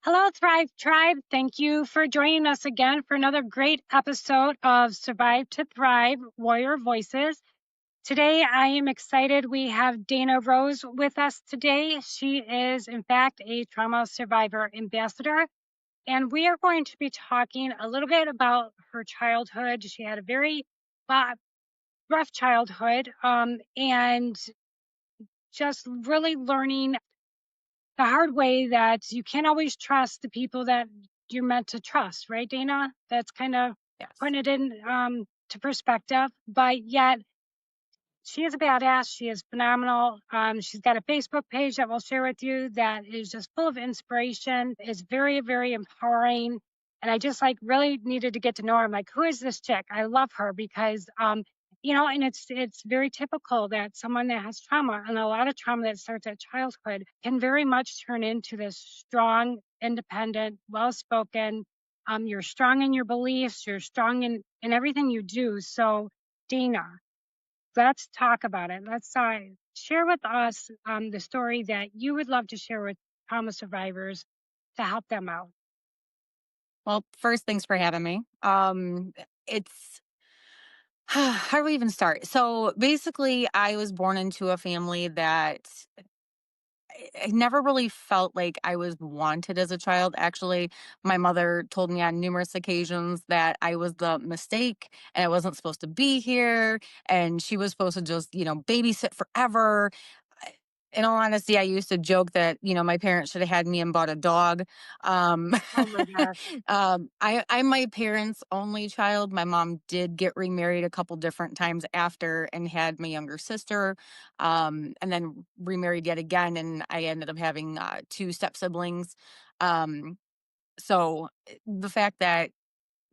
Hello, Thrive Tribe. Thank you for joining us again for another great episode of Survive to Thrive Warrior Voices. Today, I am excited. We have DaynaRose with us today. She is, in fact, a trauma survivor ambassador. And we are going to be talking a little bit about her childhood. She had a very uh, rough childhood and just really learning the hard way that you can't always trust the people that you're meant to trust, right, Dana? That's kind of Yes. putting it in to perspective. But yet, she is a badass. She is phenomenal. She's got a Facebook page that we'll share with you that is just full of inspiration. It's very, very empowering. And I just like really needed to get to know her. I'm like, who is this chick? I love her because and it's very typical that someone that has trauma and a lot of trauma that starts at childhood can very much turn into this strong, independent, well spoken. You're strong in your beliefs, you're strong in everything you do. So Dana, let's talk about it. Let's share with us the story that you would love to share with trauma survivors to help them out. Well, first, thanks for having me. It's how do we even start? So basically, I was born into a family that I never really felt like I was wanted as a child. Actually, my mother told me on numerous occasions that I was the mistake and I wasn't supposed to be here. And she was supposed to just, babysit forever. In all honesty, I used to joke that, my parents should have had me and bought a dog. Um, Oh my gosh. I'm my parents' only child. My mom did get remarried a couple different times after and had my younger sister, and then remarried yet again. And I ended up having two step siblings. So the fact that,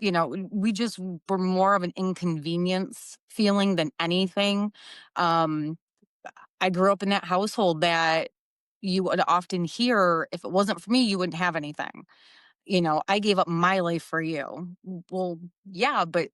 we just were more of an inconvenience feeling than anything. Um, I grew up in that household that you would often hear, if it wasn't for me, you wouldn't have anything. I gave up my life for you. Well, yeah, but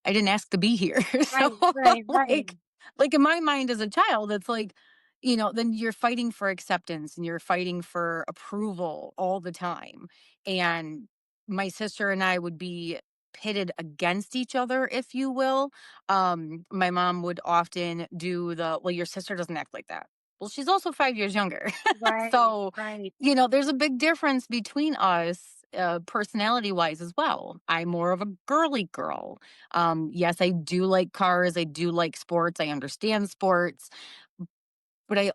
I didn't ask to be here. So Right, right, right. like like in my mind as a child, it's like, then you're fighting for acceptance and you're fighting for approval all the time. And my sister and I would be pitted against each other, if you will. My mom would often do well, your sister doesn't act like that. Well, she's also 5 years younger. Right, So right. there's a big difference between us, personality wise as well. I'm more of a girly girl. Yes, I do like cars. I do like sports. I understand sports, but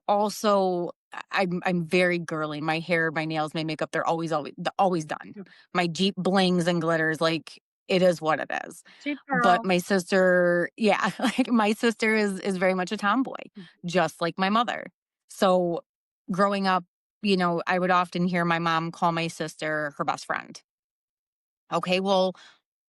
I'm very girly. My hair, my nails, my makeup, they're always done. My Jeep blings and glitters. Like, it is what it is. Cheap But girl. my sister, yeah, like my sister is very much a tomboy, just like my mother. So growing up, I would often hear my mom call my sister her best friend. Okay, well,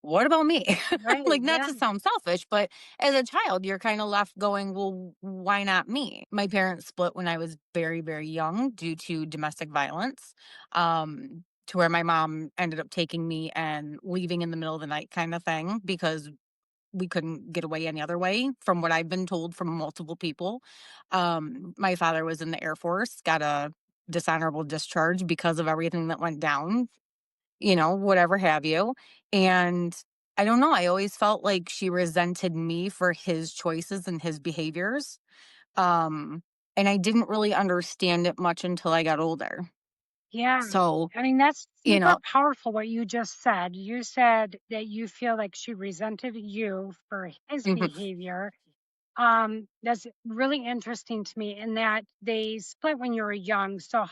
what about me? Right, Like, not yeah. to sound selfish, but as a child, you're kind of left going, well, why not me? My parents split when I was very, very young due to domestic violence, to where my mom ended up taking me and leaving in the middle of the night, kind of thing, because we couldn't get away any other way, from what I've been told from multiple people. My father was in the Air Force, got a dishonorable discharge because of everything that went down, whatever have you. And I don't know, I always felt like she resented me for his choices and his behaviors. Um, and I didn't really understand it much until I got older. Yeah. So, I mean, that's you super know, powerful what you just said. You said that you feel like she resented you for his mhm. behavior. That's really interesting to me in that they split when you were young. So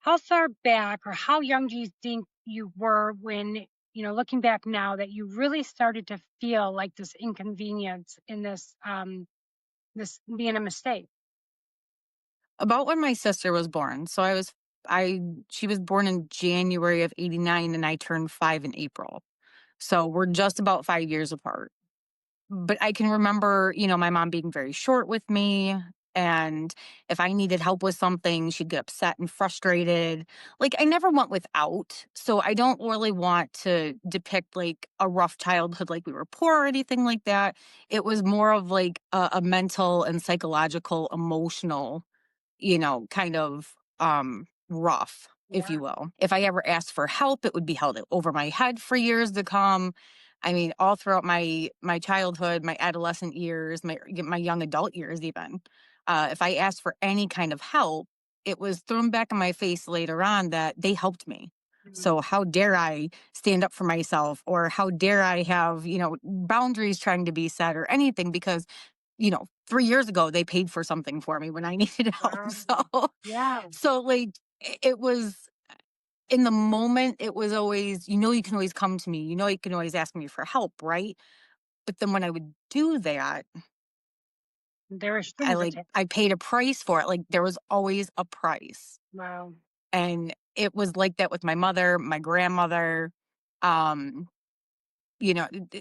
how far back or how young do you think you were when, looking back now that you really started to feel like this inconvenience in this being a mistake? About when my sister was born. So I she was born in January of '89 and I turned 5 in April. So we're just about 5 years apart. But I can remember, my mom being very short with me, and if I needed help with something, she'd get upset and frustrated. Like, I never went without, so I don't really want to depict, like, a rough childhood, like we were poor or anything like that. It was more of, like, a mental and psychological, emotional, kind of, rough. if Yeah. you will. If I ever asked for help, it would be held over my head for years to come. I mean, all throughout my childhood, my adolescent years, my young adult years, even, if I asked for any kind of help, it was thrown back in my face later on that they helped me. Mm. So how dare I stand up for myself, or how dare I have, boundaries trying to be set or anything, because 3 years ago they paid for something for me when I needed help. Wow. So Yeah. so like it was in the moment, it was always, you can always come to me, you can always ask me for help, right? But then when I would do that, There are strings attached. I paid a price for it. Like, there was always a price. Wow. And it was like that with my mother, my grandmother, um,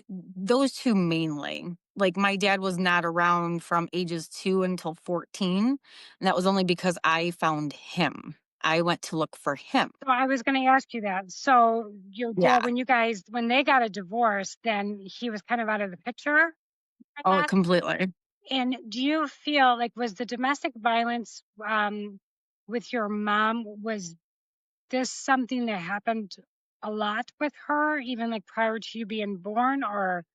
those two mainly. Like, my dad was not around from ages 2 until 14. And that was only because I found him. I went to look for him. So I was going to ask you that. So your Yeah. dad, when they got a divorce, then he was kind of out of the picture for Oh, that. completely. And do you feel like was the domestic violence with your mom, was this something that happened a lot with her, even like prior to you being born, or?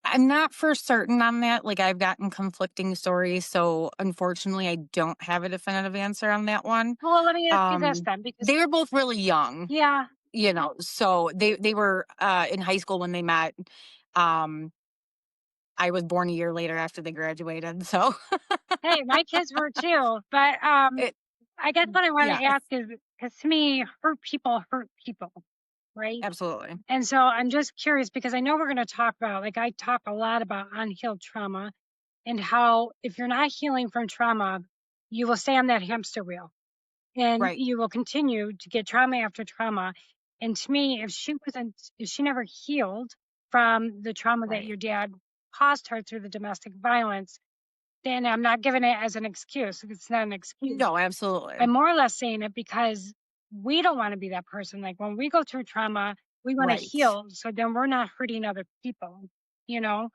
I'm not for certain on that. Like, I've gotten conflicting stories, so unfortunately, I don't have a definitive answer on that one. Well, let me ask you this Um, then, because they were both really young, yeah, so they were in high school when they met. Um, I was born a year later after they graduated, so hey, my kids were too. But it, I guess what I want yeah, to ask is, because to me, hurt people, right? absolutely, And so I'm just curious because I know we're going to talk about, like, I talk a lot about unhealed trauma and how if you're not healing from trauma, you will stay on that hamster wheel and right, you will continue to get trauma after trauma. And to me, if she never healed from the trauma that right. your dad caused her through the domestic violence, then I'm not giving it as an excuse. It's not an excuse. No, absolutely, I'm more or less saying it because we don't want to be that person. Like when we go through trauma, we want to right. heal. So then we're not hurting other people, you know?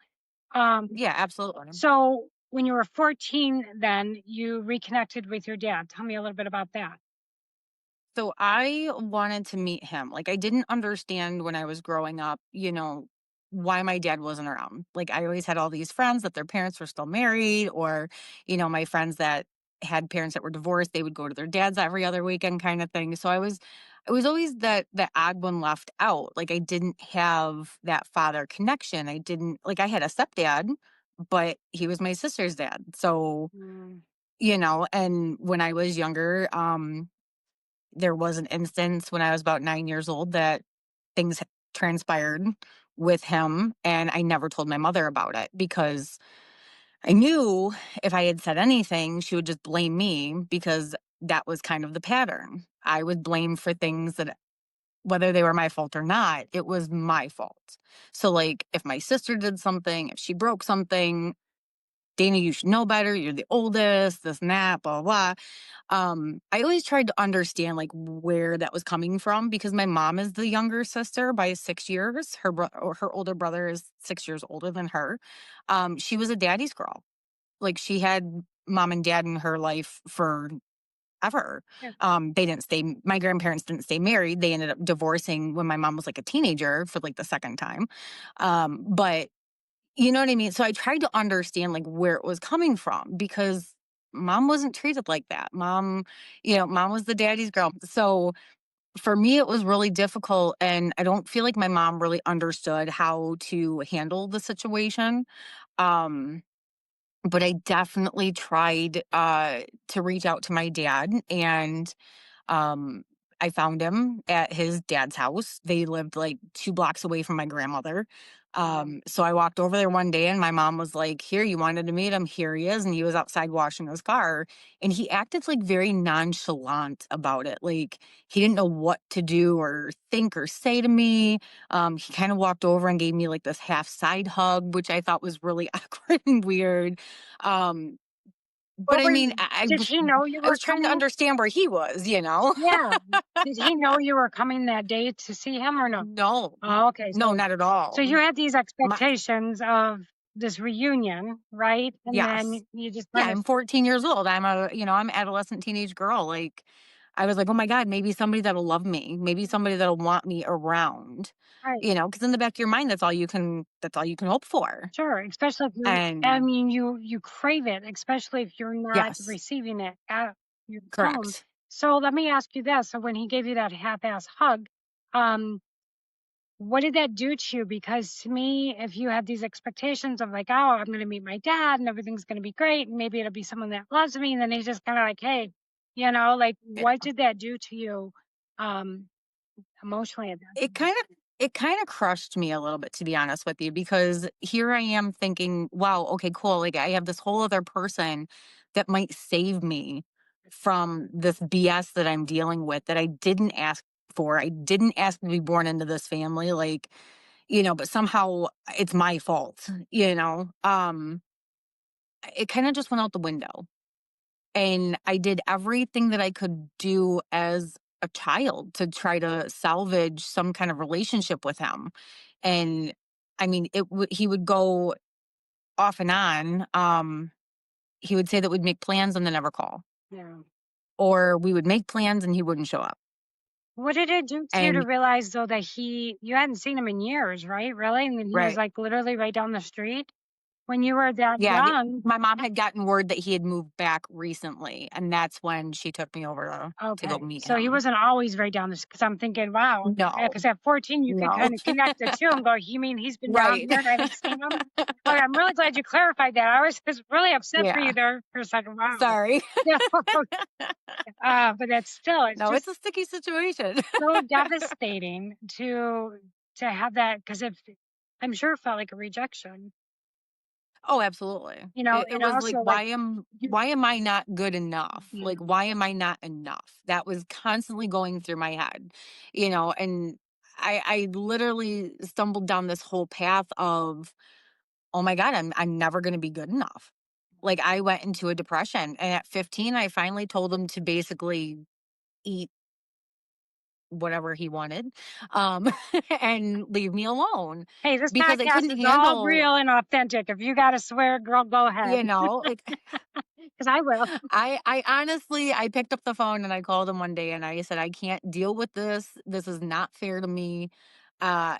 Um, Yeah, absolutely. so when you were 14, then you reconnected with your dad. Tell me a little bit about that. So I wanted to meet him. Like, I didn't understand when I was growing up, why my dad wasn't around. Like, I always had all these friends that their parents were still married, or, my friends that had parents that were divorced, they would go to their dads every other weekend kind of thing. So I was always that odd one left out. Like, I didn't have that father connection. I had a stepdad, but he was my sister's dad. So, Mm. and when I was younger, there was an instance when I was about 9 years old that things transpired with him, and I never told my mother about it because I knew if I had said anything, she would just blame me, because that was kind of the pattern. I would blame for things that, whether they were my fault or not, it was my fault. So, like, if my sister did something, if she broke something, Dana, you should know better. You're the oldest, this and that, blah, blah, blah. I always tried to understand, like, where that was coming from, because my mom is the younger sister by 6 years. Her older brother is 6 years older than her. She was a daddy's girl. Like, she had mom and dad in her life forever. Yeah. They didn't stay. My grandparents didn't stay married. They ended up divorcing when my mom was like a teenager for like the second time. But you know what I mean? So I tried to understand, like, where it was coming from, because mom wasn't treated like that. Mom was the daddy's girl. So for me, it was really difficult. And I don't feel like my mom really understood how to handle the situation. Um, but I definitely tried to reach out to my dad, and um, I found him at his dad's house. They lived like 2 blocks away from my grandmother. Wow. So I walked over there one day, and my mom was like, "Here, you wanted to meet him. Here he is." And he was outside washing his car, and he acted like very nonchalant about it. Like, he didn't know what to do or think or say to me. He kind of walked over and gave me like this half side hug, which I thought was really awkward and weird. Um, but What I were mean, you, did he know you I were was trying to coming? understand where he was. Yeah. Did he know you were coming that day to see him or no? No. Oh, okay. No, So, not at so all. you had these My expectations of this reunion, right? And Yes. then you just Yeah, kind of, I'm 14 years old. I'm adolescent teenage girl. Like, I was like, "Oh my god, maybe somebody that'll love me, maybe somebody that'll want me around." Right. Because in the back of your mind, that's all you can hope for. Sure, especially if you're I And mean, you crave it, especially if you're not yes, receiving it at your home. correct. So let me ask you this, so when he gave you that half-ass hug, um, what did that do to you? Because to me, if you had these expectations of like, "Oh, I'm gonna meet my dad and everything's gonna be great, and maybe it'll be someone that loves me," and then he's just kinda like, "Hey," like, what Yeah. did that do to you, um, emotionally at that It time? kind of it kind of crushed me a little bit, to be honest with you, because here I am thinking, wow, okay, cool. Like I have this whole other person that might save me from this BS that I'm dealing with that I didn't ask for. I didn't ask to be born into this family. Like, but somehow it's my fault. It kind of just went out the window. And I did everything that I could do as a child to try to salvage some kind of relationship with him. And I mean, he would go off and on. He would say that we'd make plans and then never call, Yeah. or we would make plans and he wouldn't show up. What did it do to you to And realize though that you hadn't seen him in years, right? Really? And then he was right, like literally right down the street when you were that yeah, young? my mom had gotten word that he had moved back recently, and that's when she took me over to go Okay. meet So he him. wasn't always right down the street because I'm thinking, wow, No, because at 14 you could no, kind of connect the two and go, you mean he's been down right, here and I haven't seen him? But I'm really glad you clarified that. I was just really upset for you yeah. there for a second. Wow. Sorry. Yeah. But that's still, it's No, it's just a sticky situation. so devastating to have that because if I'm sure it felt like a rejection, Oh, absolutely. It and was like, also like you, why am I not good enough? yeah. Like, why am I not enough? That was constantly going through my head, and I literally stumbled down this whole path of, oh my God, I'm never gonna be good enough. Like I went into a depression, and at 15, I finally told him to basically eat whatever he wanted, um, and leave me alone Hey, this because I podcast couldn't is all handle, real and authentic. If you got to swear, girl, go ahead. like Because I will. I honestly, I picked up the phone and I called him one day and I said, "I can't deal with this. This is not fair to me.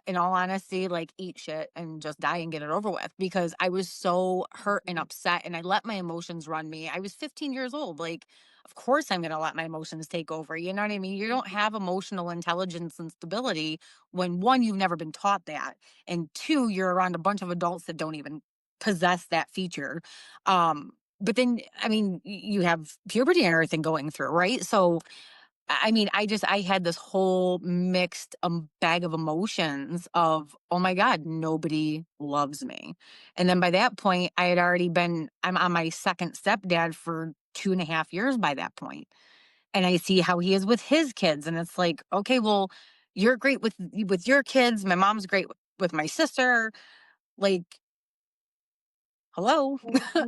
In all honesty, like eat shit and just die and get it over with," because I was so hurt and upset and I let my emotions run me. I was 15 years old. Like, of course I'm going to let my emotions take over. You know what I mean? You don't have emotional intelligence and stability when one, you've never been taught that, and two, you're around a bunch of adults that don't even possess that feature. But then, I mean, you have puberty and everything going through, right? So, I mean, I had this whole mixed bag of emotions of, oh my God, nobody loves me. And then by that point, I'm on my second stepdad for 2.5 years by that point. And I see how he is with his kids. And it's like, okay, well, you're great with your kids. My mom's great with my sister. Like, hello.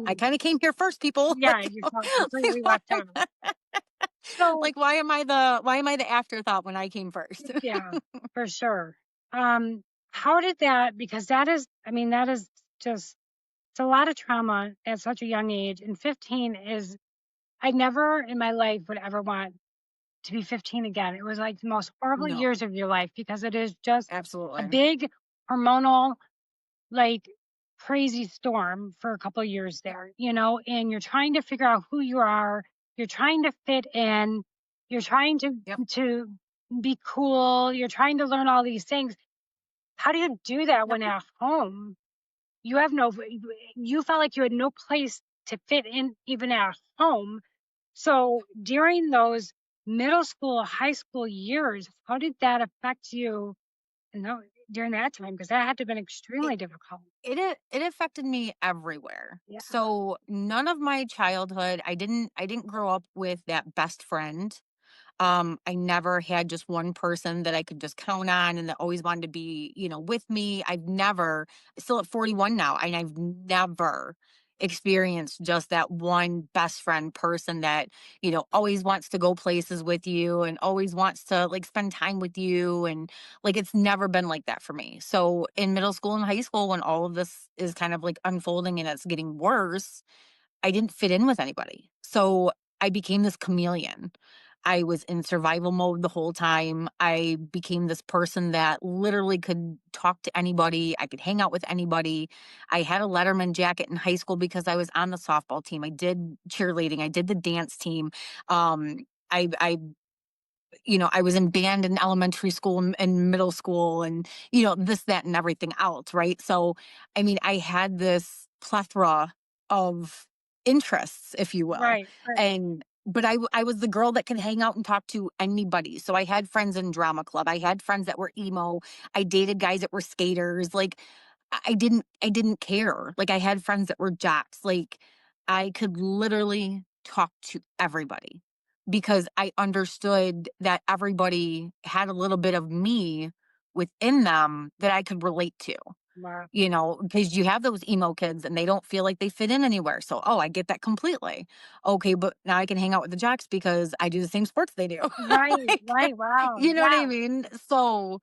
I Mhm. kind of came here first, people. Yeah, you felt completely left out. So, Like, why am I the afterthought when I came first? yeah, for sure. How did that, because I mean, that is just, it's a lot of trauma at such a young age. And 15 is, I never in my life would ever want to be 15 again. It was like the most horrible No, years of your life because it is just a absolutely. big hormonal like crazy storm for a couple of years there, and you're trying to figure out who you are, you're trying to fit in, you're trying to Yep, to be cool, you're trying to learn all these things. How do you do that yep. when at home you have no you felt like you had no place to fit in even at home? So during those middle school, high school years, how did that affect you and during that time? Because that had to have been It extremely difficult. it affected me everywhere. Yeah. So none of my childhood, I didn't grow up with that best friend. I never had just one person that I could just count on and that always wanted to be, with me. Still at 41 now, and I've never experienced just that one best friend person that, always wants to go places with you and always wants to like spend time with you. And like, it's never been like that for me. So in middle school and high school, when all of this is kind of like unfolding and it's getting worse, I didn't fit in with anybody. So I became this chameleon. I was in survival mode the whole time. I became this person that literally could talk to anybody. I could hang out with anybody. I had a Letterman jacket in high school because I was on the softball team. I did cheerleading. I did the dance team. I I was in band in elementary school and middle school and, this, that, and everything else. Right. So, I mean, I had this plethora of interests, if you will. Right, right, But I was the girl that could hang out and talk to anybody. So I had friends in drama club. I had friends that were emo. I dated guys that were skaters. Like, I didn't care. Like, I had friends that were jocks. Like, I could literally talk to everybody because I understood that everybody had a little bit of me within them that I could relate to, wow. because you have those emo kids and they don't feel like they fit in anywhere. So, oh, I get that completely. Okay, but now I can hang out with the jocks because I do the same sports they do. Right, Like, right, wow, you know what I yeah, mean? So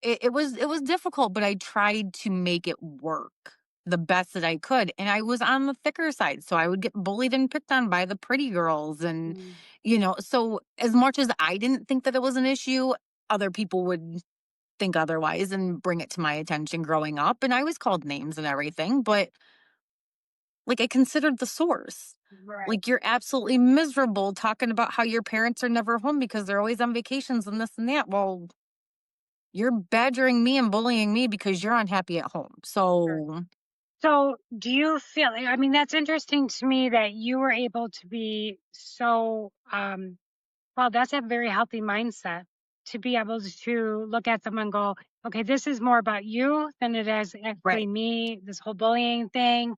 it was difficult, but I tried to make it work the best that I could. And I was on the thicker side. So I would get bullied and picked on by the pretty girls. And, mm, so as much as I didn't think that it was an issue, other people would think otherwise and bring it to my attention growing up. And I was called names and everything, but like I considered the source. right. Like, you're absolutely miserable talking about how your parents are never home because they're always on vacations and this and that. Well, you're badgering me and bullying me because you're unhappy at home. Sure. So, So, do you feel, I mean, that's interesting to me that you were able to be so, well, that's a very healthy mindset to be able to look at them and go, okay, this is more about you than it is actually right. me, this whole bullying thing.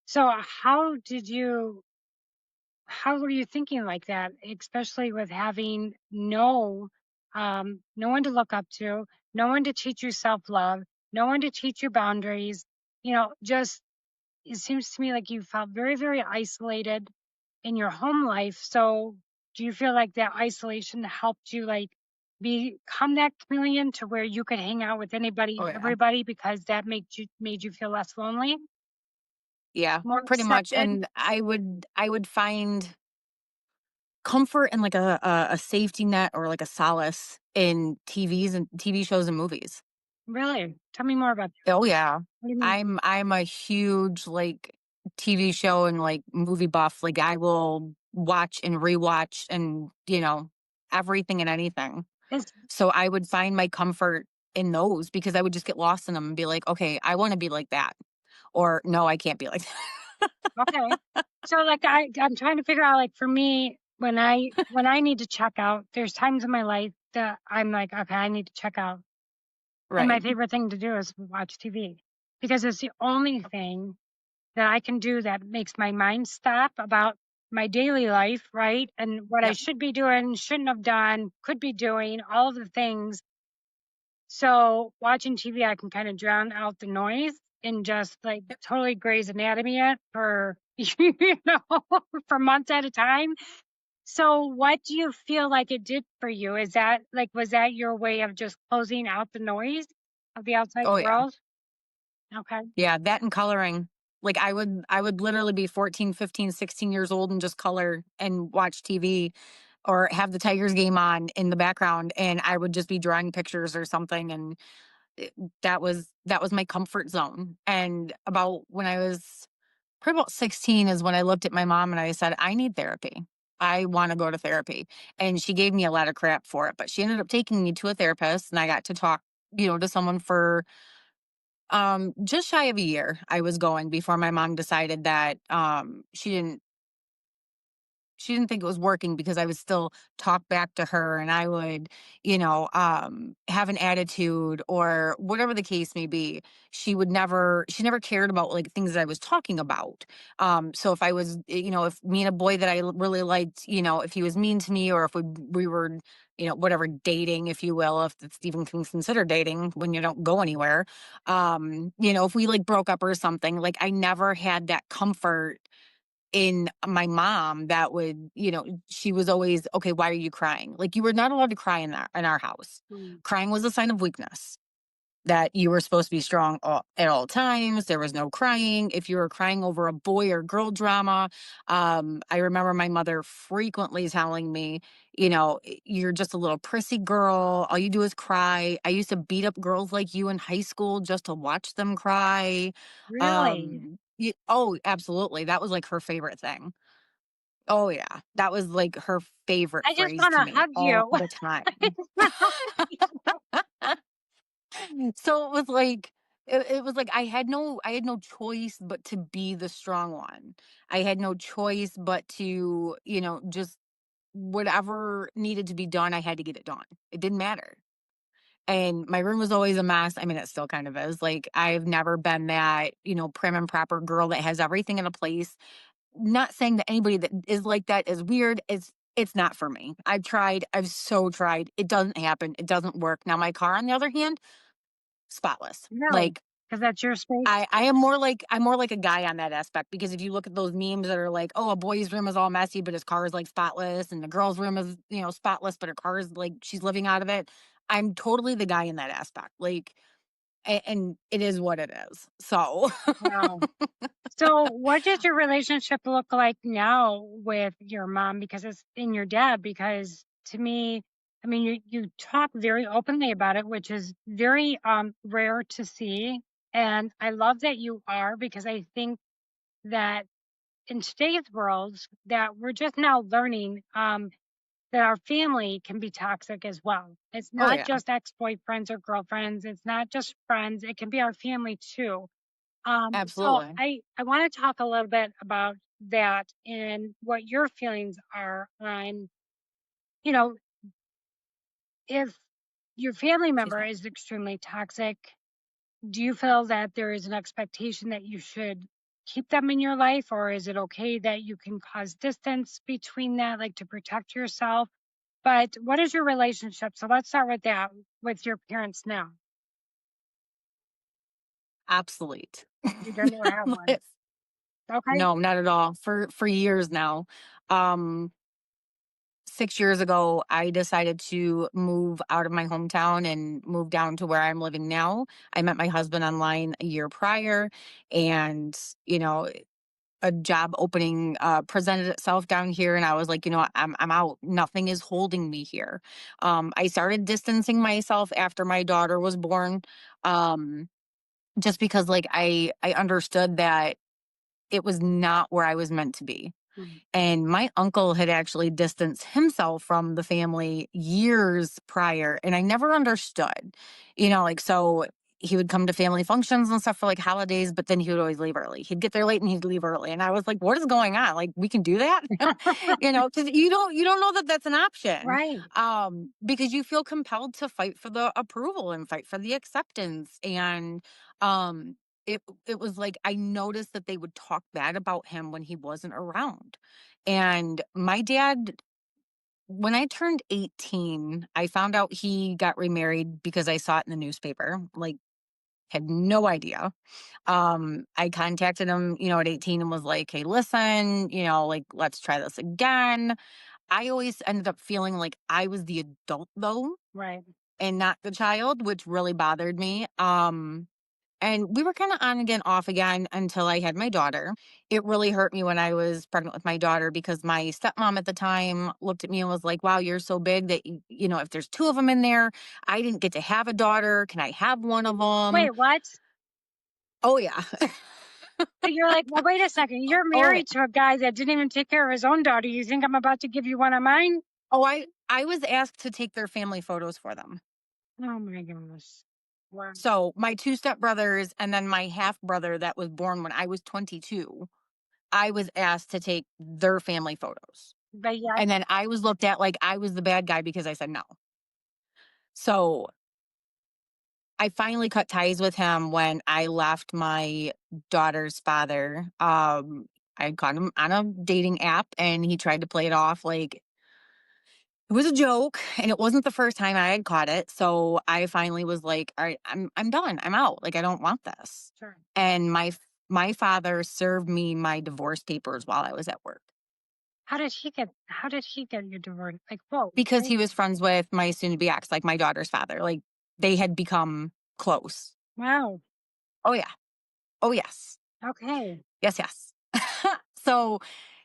So, how were you thinking like that, especially with having no one to look up to, no one to teach you self-love, no one to teach you boundaries, just it seems to me like you felt very, very isolated in your home life. So do you feel like that isolation helped you like become that chameleon to where you could hang out with anybody Oh, and yeah. everybody because that made you feel less lonely, Yeah, more pretty much. accepted? And I would find comfort and like a safety net or like a solace in TVs and TV shows and movies. Really? Tell me more about that. Oh yeah. What do you mean? I'm a huge like TV show and like movie buff. Like, I will watch and rewatch and, everything and anything. It's So I would find my comfort in those because I would just get lost in them and be like, "Okay, I wanna be like that." Or, "No, I can't be like that." okay. So like I'm trying to figure out like for me when I need to check out, there's times in my life that I'm like, okay, I need to check out. And my Right. favorite thing to do is watch TV because it's the only thing that I can do that makes my mind stop about my daily life, right? And what I Yep. should be doing, shouldn't have done, could be doing, all of the things. So watching TV, I can kind of drown out the noise and just like Yep. totally Grey's Anatomy it for, know, for months at a time. So what do you feel like it did for you? Is that like, was that your way of just closing out the noise of the outside Oh, yeah. world? Okay. Yeah, that and coloring. Like, I would literally be 14, 15, 16 years old and just color and watch TV or have the Tigers game on in the background, and I would just be drawing pictures or something, and it that was my comfort zone. And about when I was probably about 16 is when I looked at my mom and I said, "I need therapy. I wanna go to therapy." And she gave me a lot of crap for it, but she ended up taking me to a therapist, and I got to talk, to someone for, just shy of a year. I was going before my mom decided that, she didn't think it was working because I would still talk back to her and I would, have an attitude or whatever the case may be. She never cared about like things that I was talking about. So if I was, if me and a boy that I really liked, if he was mean to me or if we were, whatever, dating, if you will, if it's even considered dating when you don't go anywhere. If we like broke up or something, like I never had that comfort in my mom that would, she was always, "Okay, why are you crying?" Like, you were not allowed to cry in our house. Mm, Crying was a sign of weakness. that you were supposed to be strong at all times. There was no crying. If you were crying over a boy or girl drama, I remember my mother frequently telling me, you're just a little prissy girl. All you do is cry. I used to beat up girls like you in high school just to watch them cry. Really? Oh, absolutely. That was like her favorite thing. Oh, yeah. That was like her favorite I just phrase want to to me hug all you. the I time. just wanna hug you. So it was like I had no choice but to be the strong one. I had no choice but to, just whatever needed to be done, I had to get it done. It didn't matter. And my room was always a mess. I mean, it still kind of is. Like, I've never been that, prim and proper girl that has everything in a place. Not saying that anybody that is like that is weird. It's not for me. I've tried. I've so tried. It doesn't happen. It doesn't work. Now my car, on the other hand, spotless. Really? Like, Because that's your space? I'm more like a guy on that aspect, because if you look at those memes that are like, oh, a boy's room is all messy, but his car is like spotless, and the girl's room is, spotless, but her car is like she's living out of it. I'm totally the guy in that aspect. Like, and it is what it is. So Wow. So, what does your relationship look like now with your mom? Because it's in your dad. Because to me, I mean, you talk very openly about it, which is very rare to see. And I love that you are, because I think that in today's world, that we're just now learning that our family can be toxic as well. It's oh not yeah, just ex-boyfriends or girlfriends. It's not just friends. It can be our family too. So absolutely. I want to talk a little bit about that and what your feelings are on, you know, if your family Excuse member me. is extremely toxic, do you feel that there is an expectation that you should keep them in your life, or is it okay that you can cause distance between that, like to protect yourself? But what is your relationship? So let's start with that with your parents now. Obsolete. You don't have one. Okay. No, not at all. For years now. Um 6 years ago, I decided to move out of my hometown and move down to where I'm living now. I met my husband online a year prior, and, you know, a job opening presented itself down here, and I was like, I'm out. Nothing is holding me here. I started distancing myself after my daughter was born, um, just because, like, I understood that it was not where I was meant to be. Mm. And my uncle had actually distanced himself from the family years prior, and I never understood. Like, so he would come to family functions and stuff for like holidays, but then he would always leave early. He'd get there late and he'd leave early. And I was like, what is going on? Like, we can do that? Because you don't know that that's an option. Right. Because you feel compelled to fight for the approval and fight for the acceptance. And um it was like I noticed that they would talk bad about him when he wasn't around. And my dad, when I turned 18, I found out he got remarried because I saw it in the newspaper. Like, had no idea. I contacted him, at 18, and was like, "Hey, listen, like, let's try this again." I always ended up feeling like I was the adult though, Right. and not the child, which really bothered me. And we were kind of on again, off again until I had my daughter. It really hurt me when I was pregnant with my daughter, because my stepmom at the time looked at me and was like, "Wow, you're so big that, if there's two of them in there, I didn't get to have a daughter. Can I have one of them?" Wait, what? Oh, yeah. So you're like, well, wait a second. You're Oh, yeah. married to a guy that didn't even take care of his own daughter. You think I'm about to give you one of mine? Oh, I was asked to take their family photos for them. Oh my gosh. Wow. So my two stepbrothers and then my half brother that was born when I was 22, I was asked to take their family photos. But yeah, And then I was looked at like I was the bad guy because I said no. So I finally cut ties with him when I left my daughter's father. I caught him on a dating app, and he tried to play it off like it was a joke, and it wasn't the first time I had caught it. So I finally was like, "All right, I'm done. I'm out. Like, I don't want this." sure. And my father served me my divorce papers while I was at work, How did he get you divorced? Like, whoa, because right? he was friends with my soon to be ex, like my daughter's father. Like, they had become close. Wow. Oh, yeah. Oh, yes. Okay. Yes, yes. So,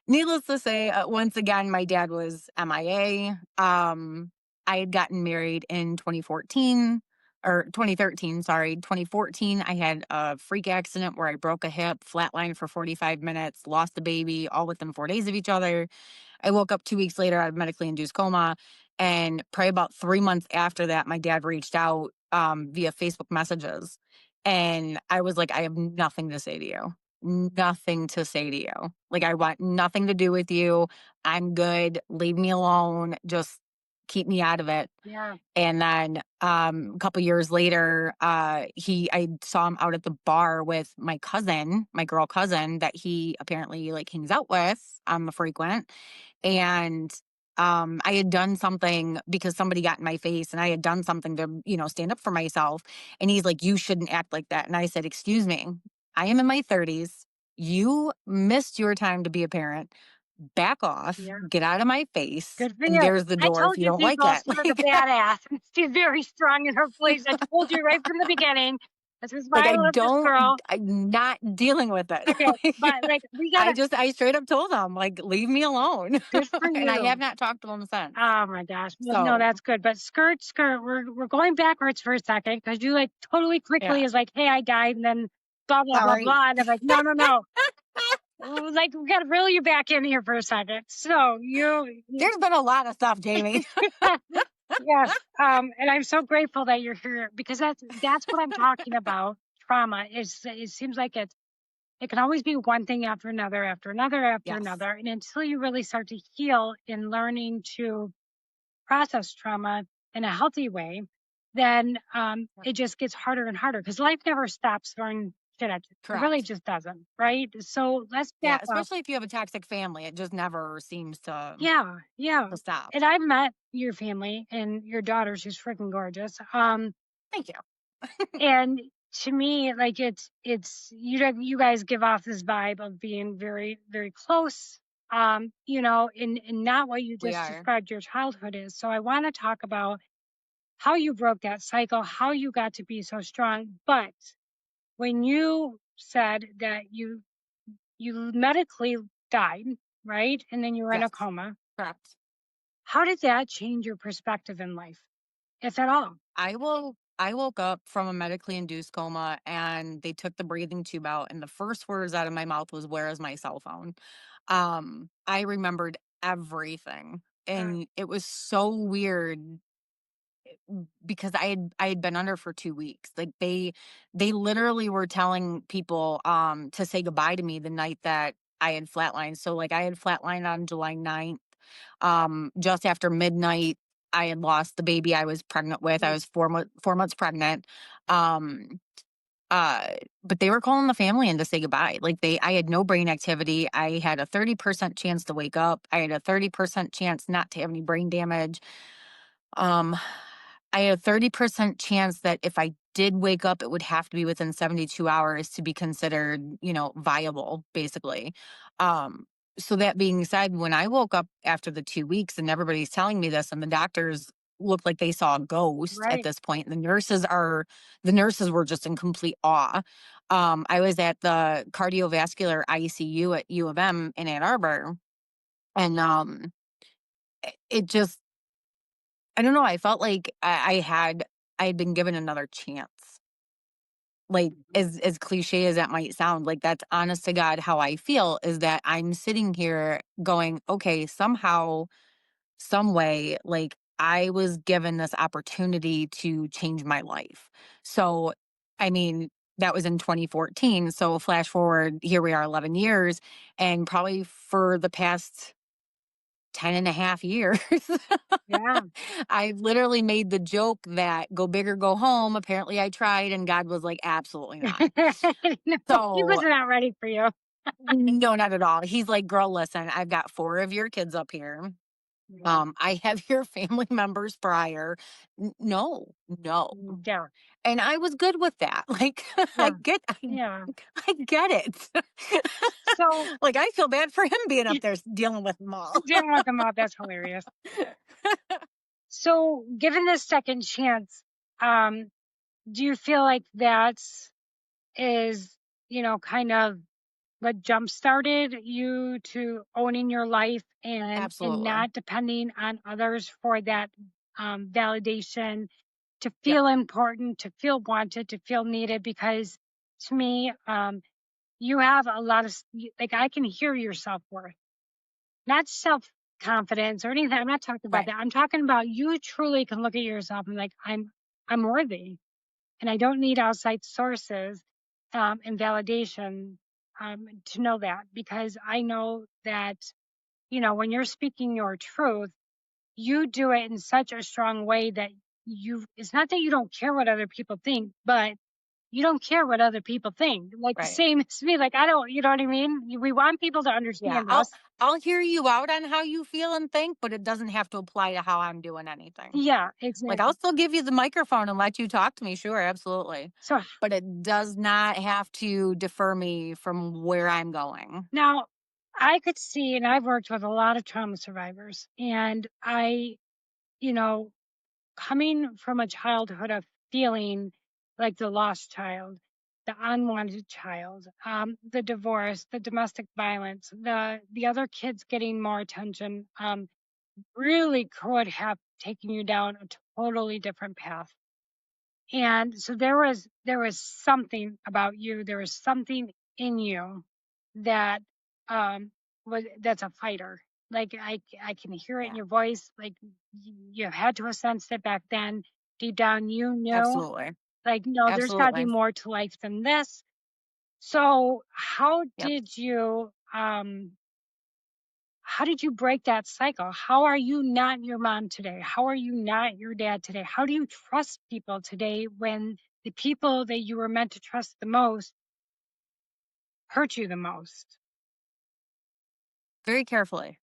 needless to say, once again, my dad was MIA. I had gotten married in 2014 or 2013, sorry, 2014. I had a freak accident where I broke a hip, flatlined for 45 minutes, lost the baby all within 4 days of each other. I woke up 2 weeks later out of medically induced coma. And probably about 3 months after that, my dad reached out via Facebook messages. And I was like, I have nothing to say to you. Nothing to say to you. Like, I want nothing to do with you. I'm good. Leave me alone. Just keep me out of it. Yeah. And then a couple years later, I saw him out at the bar with my cousin, my girl cousin that he apparently like hangs out with on the frequent. And I had done something because somebody got in my face and I had done something to, stand up for myself. And he's like, you shouldn't act like that. And I said, excuse me, I am in my 30s. You missed your time to be a parent. Back off, Yeah. get out of my face, Good for and you. there's the I door if told you you don't like people, it. she was a badass. She's very strong in her place. I told you right from the beginning. This is Like, why I love this girl. I'm not dealing with it. Okay, but like we gotta. I straight up told him, like, leave me alone. Good for And I have you. not talked to him since. Oh my gosh. Well, no, So, that's good. But skirt. We're going backwards for a second because you like totally quickly yeah, is like, hey, I died, and then blah blah blah sorry. blah, and I'm like, no, no, no. Like we gotta reel you back in here for a second. So you There's been a lot of stuff, Jamie. yes. And I'm so grateful that you're here because that's what I'm talking about. Trauma is it seems like it can always be one thing after another, after another, after Yes, another. And until you really start to heal in learning to process trauma in a healthy way, then it just gets harder and harder because life never stops throwing shit at you. It really correct. just doesn't, right? So let's Yeah, back up. especially if you have a toxic family, it just never seems Yeah, yeah. to stop. And I've met your family and your daughter. She's freaking gorgeous. Thank you. And to me, like you guys give off this vibe of being very, very close. And not what you We just are. described your childhood is. So I want to talk about how you broke that cycle, how you got to be so strong. But when you said that you medically died, right? And then you were in a Yes, coma, correct. how did that change your perspective in life, if at all? I woke up from a medically induced coma and they took the breathing tube out and the first words out of my mouth was, where is my cell phone? I remembered everything Uh, and it was so weird because I had been under for 2 weeks. Like, they literally were telling people to say goodbye to me the night that I had flatlined. So like I had flatlined on July 9th. Just after midnight, I had lost the baby I was pregnant with. I mm, was 4 months pregnant. Um, but they were calling the family in to say goodbye. Like, I had no brain activity. I had a 30% chance to wake up. I had a 30% chance not to have any brain damage. Um, I had a 30% chance that if I did wake up, it would have to be within 72 hours to be considered, viable, basically. Um, so that being said, when I woke up after the 2 weeks and everybody's telling me this, and the doctors looked like they saw a ghost at right. this point, the nurses were just in complete awe. I was at the cardiovascular ICU at U of M in Ann Arbor, and it just, I don't know, I felt like I had been given another chance. Like, Mhm. as cliche as that might sound, like, that's honest to God how I feel, is that I'm sitting here going, "Okay, somehow, some way, like, I was given this opportunity to change my life." So, I mean, that was in 2014, so flash forward, here we are 11 years, and probably for the past 10 and a half years. Yeah. I literally made the joke that go big or go home. Apparently, I tried, and God was like, absolutely not. No, he So, wasn't out ready for you. no, not at all. He's like, girl, listen, I've got four of your kids up here. Yeah. I have your family members prior. No, no. Yeah. And I was good with that. Like, Yeah. I, Yeah. I get it. So Like, I feel bad for him being up there dealing with them all. didn't want them out. That's hilarious. So given this second chance, um, do you feel like that's is, kind of what jump started you to owning your life and Absolutely. not depending on others for that validation, to Yep. feel important, to feel wanted, to feel needed? Because to me, you have a lot of like, I can hear your self-worth, not self-confidence or anything. I'm not talking about Right. that. I'm talking about you truly can look at yourself and like, I'm worthy, and I don't need outside sources and validation to know that, because I know that, when you're speaking your truth, you do it in such a strong way that it's not that you don't care what other people think, but you don't care what other people think. Like the Right. same as me, like I don't, you know what I mean? We want people to Yeah. understand I'll us. I'll hear you out on how you feel and think, but it doesn't have to apply to how I'm doing anything. Yeah, Like, I'll exactly. still give you the microphone and let you talk to me, sure, absolutely. So But it does not have to defer me from where I'm going. now I could see, and I've worked with a lot of trauma survivors, and you know, coming from a childhood of feeling like the lost child, the unwanted child, the divorce, the domestic violence, the other kids getting more attention, really could have taken you down a totally different path. And so there was something about you, there was something in you that that's a fighter. Like I can hear it in Yeah, your voice. Like you had to have sensed it back then. Deep down, you knew. absolutely. Like, no, there's got to be Absolutely. more to life than this. So Yep. how did you break that cycle? How are you not your mom today? How are you not your dad today? How do you trust people today when the people that you were meant to trust the most hurt you the most? Very carefully.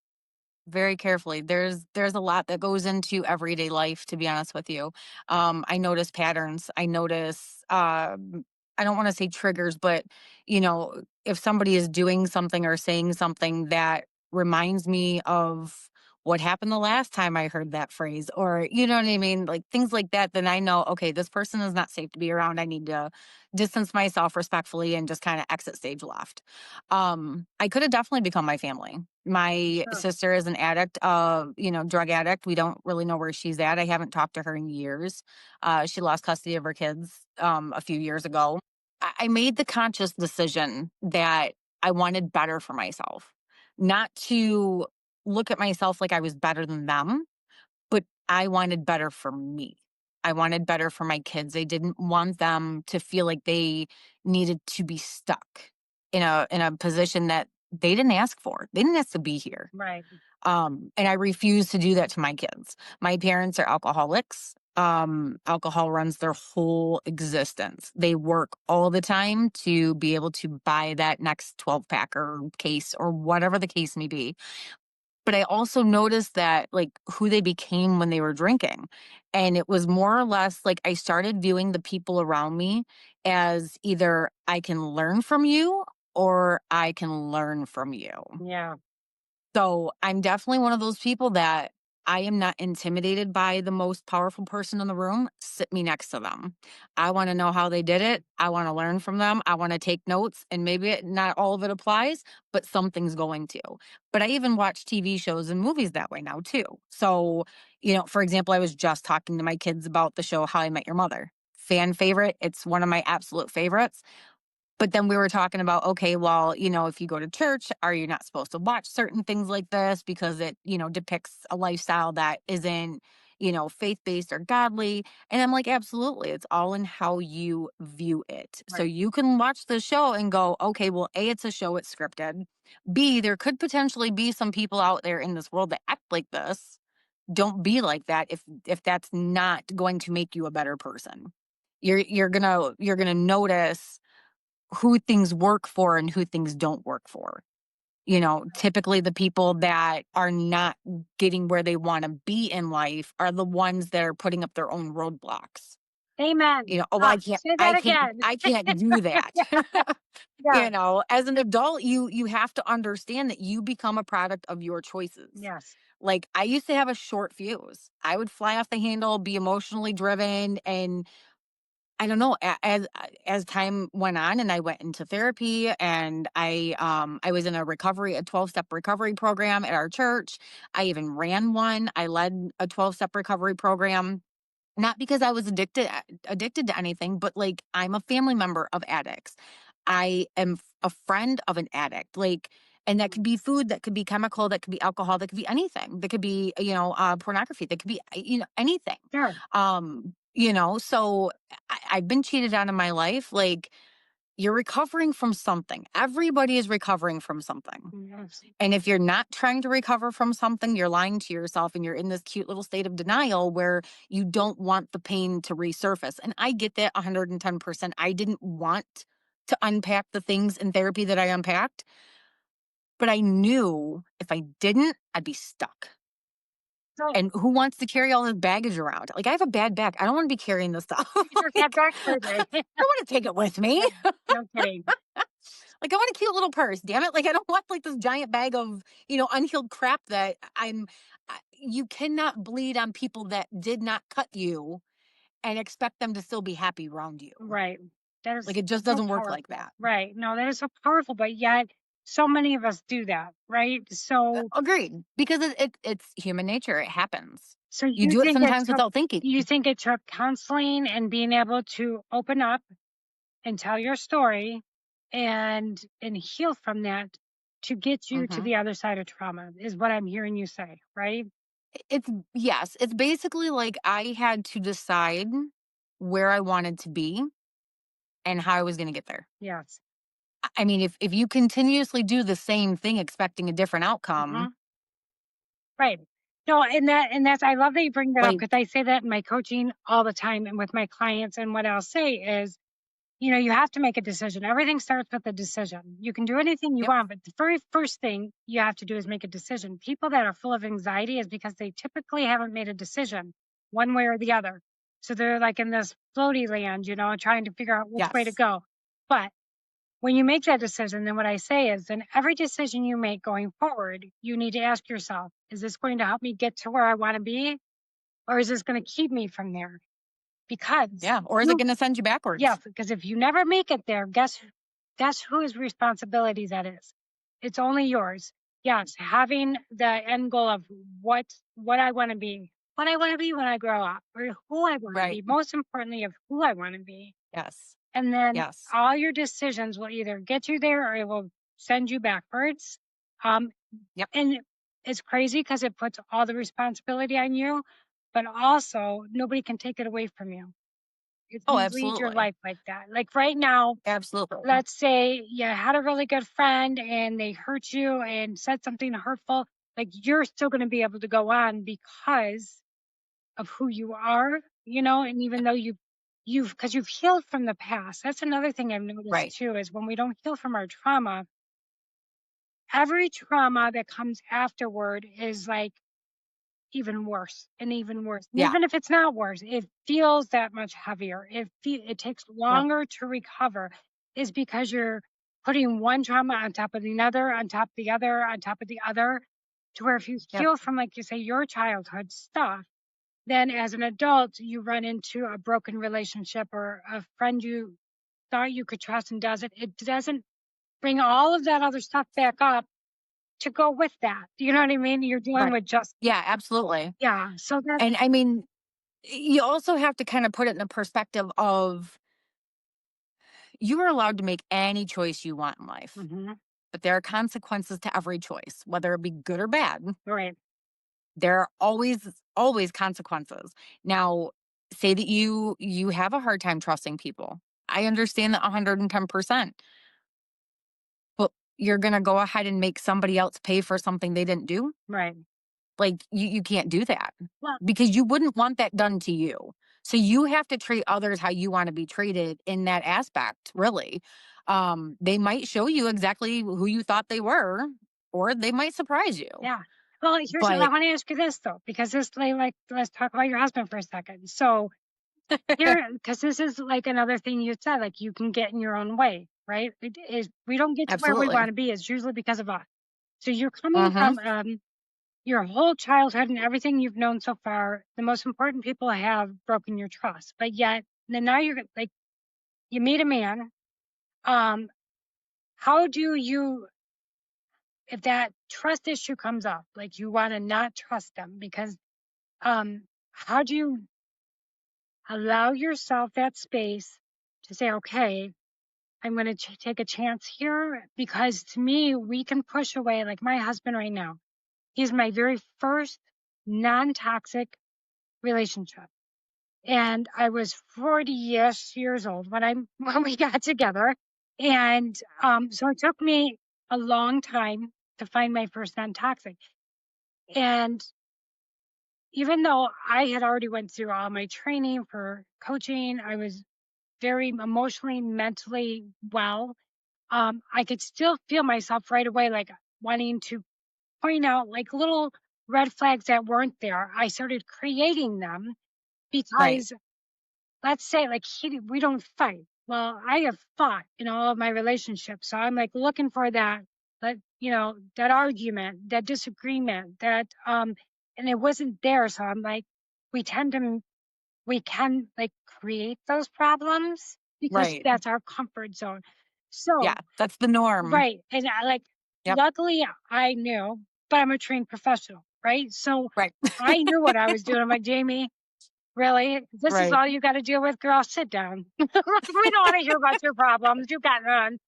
Very carefully. There's a lot that goes into everyday life, to be honest with you. I notice patterns. I don't want to say triggers, but if somebody is doing something or saying something that reminds me of what happened the last time I heard that phrase, or you know what I mean, like things like that, then I know, okay, this person is not safe to be around. I need to distance myself respectfully and just kind of exit stage left. I could have definitely become my family. My Sure. sister is an addict, drug addict. We don't really know where she's at. I haven't talked to her in years. She lost custody of her kids a few years ago. I made the conscious decision that I wanted better for myself, not to look at myself like I was better than them, but I wanted better for me. I wanted better for my kids. I didn't want them to feel like they needed to be stuck in a position that they didn't ask for. They didn't ask to be here. Right. And I refuse to do that to my kids. My parents are alcoholics. Alcohol runs their whole existence. They work all the time to be able to buy that next 12 pack or case or whatever the case may be. But I also noticed that, like, who they became when they were drinking. And it was more or less like I started viewing the people around me as either I can learn from you or I can learn from you. Yeah. So I'm definitely one of those people that I am not intimidated by the most powerful person in the room. Sit me next to them. I want to know how they did it. I want to learn from them. I want to take notes. And maybe not all of it applies, but something's going to. But I even watch TV shows and movies that way now, too. So, for example, I was just talking to my kids about the show How I Met Your Mother. Fan favorite. It's one of my absolute favorites. But then we were talking about, okay, well, if you go to church, are you not supposed to watch certain things like this because it, depicts a lifestyle that isn't, faith based or godly? And I'm like, absolutely. It's all in how you view it. So Right. you can watch the show and go, okay, well, A, it's a show, it's scripted. B, there could potentially be some people out there in this world that act like this. Don't be like that if that's not going to make you a better person. You're gonna notice who things work for and who things don't work for. Typically the people that are not getting where they want to be in life are the ones that are putting up their own roadblocks. Amen. Oh, well, Ah, say that again. I can't do that. Yeah. As an adult, you have to understand that you become a product of your choices. Yes. Like, I used to have a short fuse. I would fly off the handle, be emotionally driven, and I don't know, as time went on and I went into therapy and I was in a 12-step recovery program at our church. I even ran one. I led a 12-step recovery program. Not because I was addicted to anything, but, like, I'm a family member of addicts. I am a friend of an addict, like, and that could be food, that could be chemical, that could be alcohol, that could be anything. That could be, pornography, that could be, anything. Sure. So I've been cheated on in my life. Like, you're recovering from something. Everybody is recovering from something. Yes. And if you're not trying to recover from something, you're lying to yourself and you're in this cute little state of denial where you don't want the pain to resurface. And I get that 110%. I didn't want to unpack the things in therapy that I unpacked, but I knew if I didn't, I'd be stuck. So And who wants to carry all this baggage around? Like, I have a bad back. I don't want to be carrying this stuff. you just had Like, back I surgery. don't want to take it with me. No kidding. Like, I want a cute little purse, damn it. Like, I don't want like this giant bag of, unhealed crap that you cannot bleed on people that did not cut you and expect them to still be happy around you. Right. That Like, is it just so doesn't work like powerful. that. Right. No, that is so powerful, but yet so many of us do that, right? So Agreed. Because it's human nature. It happens. so You you do it think it sometimes took without thinking. you think it took counseling and being able to open up and tell your story and heal from that to get you to hmm the other side of trauma is what I'm hearing you say, right? Yes, it's basically like I had to decide where I wanted to be and how I was going to get there. Yes. I mean, if you continuously do the same thing expecting a different Hmm. outcome, Right. No, and that's I love that you bring that up like, because I say that in my coaching all the time and with my clients. And what I'll say is, you have to make a decision. Everything starts with a decision. You can do anything you yep, want, but the very first thing you have to do is make a decision. People that are full of anxiety is because they typically haven't made a decision one way or the other. So they're like in this floaty land, trying to figure out which way to yes, go. But when you make that decision, then what I say is, then every decision you make going forward, you need to ask yourself, is this going to help me get to where I want to be? Or is this going to keep me from there? Because yeah. Or is it you going to send you yeah, backwards? because if you never make it there, guess whose responsibility that is? It's only yours. Yes, having the end goal of what I want to be, what I want to be when I grow up, or who I want to Right. be. Most importantly, of who I want to be, Yes. and then Yes. all your decisions will either get you there or it will send you backwards. Um, Yep. and it's crazy because it puts all the responsibility on you, but also nobody can take it away from you if Oh, you lead your absolutely. life like that. Like right now, Absolutely. let's say you had a really good friend and they hurt you and said something hurtful, like you're still going to be able to go on because of who you are, and even though because you've healed from the past. That's another thing I've noticed Right. too, is when we don't heal from our trauma, every trauma that comes afterward is like even worse and even worse. And Yeah. even if it's not worse, it feels that much heavier. It takes Yep. longer to recover, is because you're putting one trauma on top of another, on top of the other, on top of the other, to where if you Yep. heal from, like you say, your childhood stuff, then as an adult, you run into a broken relationship or a friend you thought you could trust and doesn't. It doesn't bring all of that other stuff back up to go with that. Do you know what I mean? You're dealing Right. with just, Yeah. Absolutely. yeah. So that's, And I mean, you also have to kind of put it in a perspective of you are allowed to make any choice you want in life, hmm but there are consequences to every choice, whether it be good or bad. right. There are always consequences. Now, say that you have a hard time trusting people. I understand that 110%. But you're going to go ahead and make somebody else pay for something they didn't do? Right. Like, you can't do that Well, because you wouldn't want that done to you. So you have to treat others how you want to be treated in that aspect, really. They might show you exactly who you thought they were, or they might surprise you. yeah. Well, I But want to ask you this though, because this, like, let's talk about your husband for a second. So here, because this is like another thing you said, like you can get in your own way, right? It is, we don't get to where we absolutely. want to be. It's usually because of us. So you're coming Mhm. from your whole childhood and everything you've known so far. The most important people have broken your trust, but yet then now you're like, you meet a man. How do you, if that trust issue comes up, like you want to not trust them because, how do you allow yourself that space to say, okay, I'm going to take a chance here? Because to me, we can push away, like my husband right now. He's my very first non-toxic relationship. And I was 40-ish years old when when we got together. And so it took me a long time to find my first non-toxic. And even though I had already went through all my training for coaching, I was very emotionally, mentally well. I could still feel myself right away, like wanting to point out like little red flags that weren't there. I started creating them Right. because let's say like we don't fight. Well, I have fought in all of my relationships. So I'm like looking for that argument, that disagreement, and it wasn't there. So I'm like, we tend to, we can like create those problems because Right. that's our comfort zone. So, Yeah. That's the norm. right. And I like, Yep. luckily I knew, but I'm a trained professional, right? So Right. I knew what I was doing. I'm like, Jamie, really? This is Right. all you got to deal with, girl? Sit down. We don't want to hear about your problems. You got none.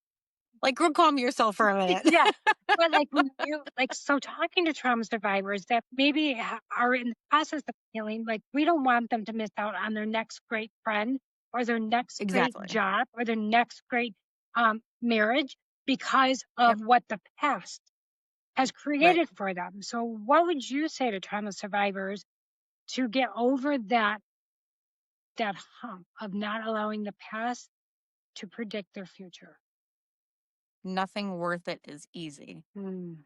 Like, go calm yourself for a minute. Yeah. But like when you like, so talking to trauma survivors that maybe are in the process of healing, like we don't want them to miss out on their next great friend or their next great Exactly. job or their next great marriage because Yep. of what the past has Right. created for them. So what would you say to trauma survivors to get over that hump of not allowing the past to predict their future? Nothing worth it is easy. Mm,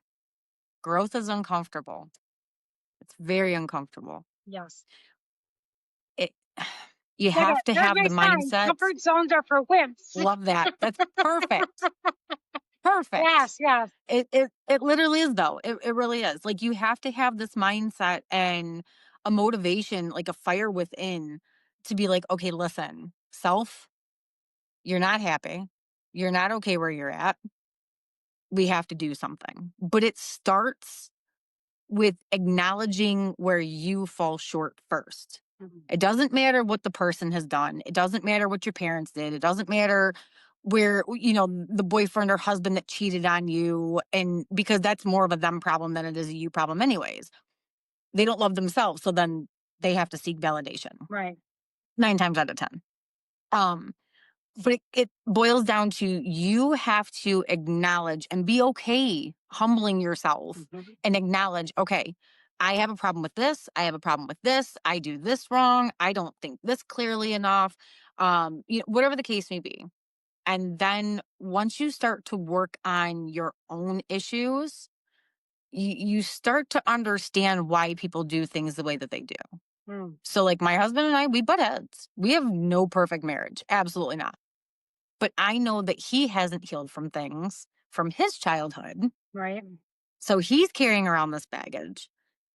Growth is uncomfortable. It's very uncomfortable. yes. It you Like have to there's have my the sign. mindset. Comfort zones are for wimps. Love that. That's perfect. Perfect. Yes, yes. It literally is though. It really is. Like you have to have this mindset and a motivation, like a fire within to be like, okay, listen, self, you're not happy. You're not okay where you're at. We have to do something. But it starts with acknowledging where you fall short first. Mhm. It doesn't matter what the person has done. It doesn't matter what your parents did. It doesn't matter where, the boyfriend or husband that cheated on you. And because that's more of a them problem than it is a you problem, anyways. They don't love themselves. So then they have to seek validation Right. 9 times out of 10. Um, but it boils down to you have to acknowledge and be okay humbling yourself Mhm. and acknowledge, okay, I have a problem with this. I have a problem with this. I do this wrong. I don't think this clearly enough. Whatever the case may be. And then once you start to work on your own issues, you start to understand why people do things the way that they do. Mm, So, like my husband and I, we butt heads. We have no perfect marriage. Absolutely not. But I know that he hasn't healed from things from his childhood. right. So he's carrying around this baggage.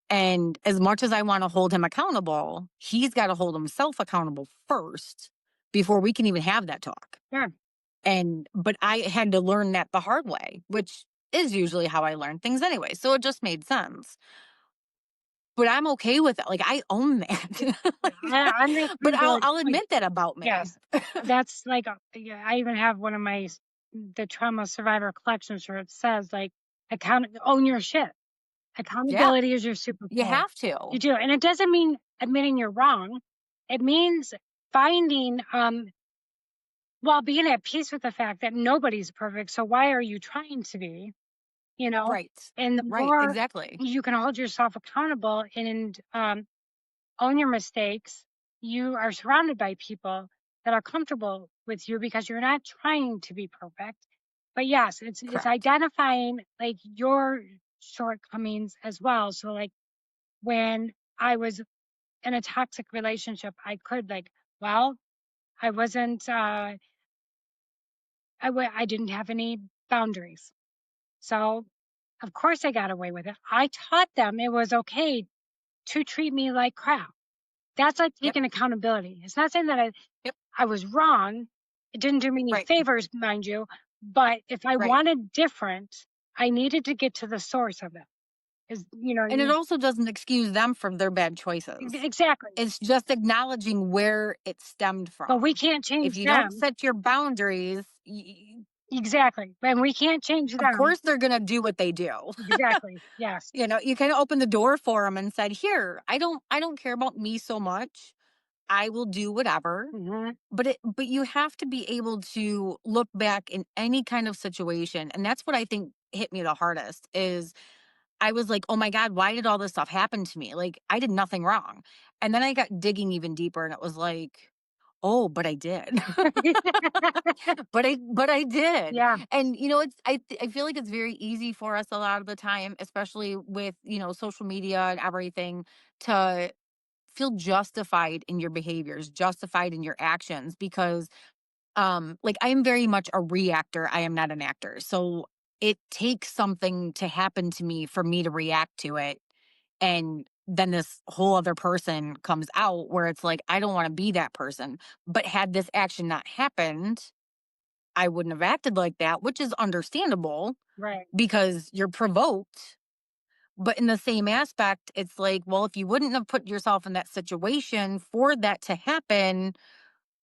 And as much as I want to hold him accountable, he's got to hold himself accountable first before we can even have that talk. Sure. But I had to learn that the hard way, which is usually how I learn things anyway. So it just made sense. But I'm okay with it. Like I own that. Yeah, I'm the But I'll accountability I'll queen. admit that about me. Yes. That's like, yeah, I even have one of the trauma survivor collection shirts says like, own your shit. Yeah, Accountability is your you superpower. have to. You do. And it doesn't mean admitting you're wrong. It means finding, well, being at peace with the fact that nobody's perfect. So why are you trying to be? You know, Right. and the Right. more Exactly. you can hold yourself accountable and own your mistakes, you are surrounded by people that are comfortable with you because you're not trying to be perfect. But yes, it's Correct. identifying like your shortcomings as well. So like when I was in a toxic relationship, I could like, well, I wasn't I didn't have any boundaries. So of course I got away with it. I taught them it was okay to treat me like crap. That's like Yep. taking accountability. It's not saying that Yep. I was wrong. It didn't do me any Right. favors, mind you. But if I Right. wanted different, I needed to get to the source of it. Is And it also doesn't excuse them from their bad choices. exactly. It's just acknowledging where it stemmed But we from. can't If change you don't them. set your boundaries, Exactly. And we can't change of them. course they're going to do what they do. Exactly. Yes. You kind of opened the door for them and said, "Here, I don't care about me so much. I will do whatever." Hmm. But you have to be able to look back in any kind of situation, and that's what I think hit me the hardest is I was like, "Oh my god, why did all this stuff happen to me? Like, I did nothing wrong." And then I got digging even deeper and it was like, "Oh, but I did." But I did. Yeah. And I feel like it's very easy for us a lot of the time, especially with, social media and everything, to feel justified in your behaviors, justified in your actions because like I am very much a reactor. I am not an actor. So it takes something to happen to me for me to react to it. And then this whole other person comes out where it's like, I don't want to be that person. But had this action not happened, I wouldn't have acted like that, which is understandable Right. because you're provoked. But in the same aspect, it's like, well, if you wouldn't have put yourself in that situation for that to happen,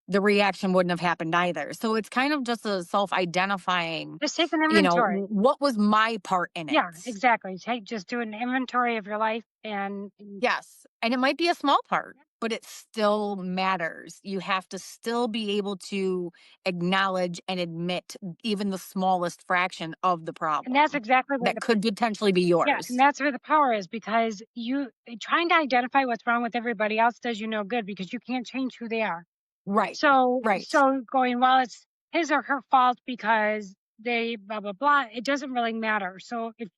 the reaction wouldn't have happened either. So it's kind of just a self-identifying, Just take an inventory. what was my part in it? Yeah, exactly. Just do an inventory of your life and Yes. And it might be a small part, but it still matters. You have to still be able to acknowledge and admit even the smallest fraction of the that's problem exactly where that could potentially be yeah, and yours. that's where the power is because you trying to identify what's wrong with everybody else does you no good because you can't change who they are. Right. So Right. so going, well, it's his or her fault because they blah blah blah. It doesn't really matter. So if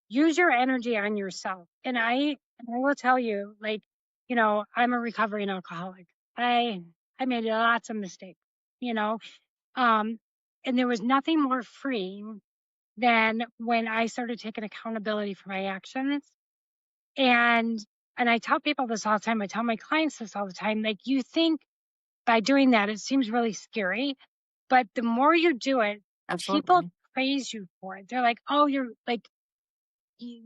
use your energy on yourself. And I will tell you, like, I'm a recovering alcoholic. I made lots of mistakes, you know. Um, and there was nothing more freeing than when I started taking accountability for my actions. And and I tell people this all the time. I tell my clients this all the time. Like, you think by doing that, it seems really scary, but the more you do it, people Absolutely. praise you for it. They're like, "Oh, you're like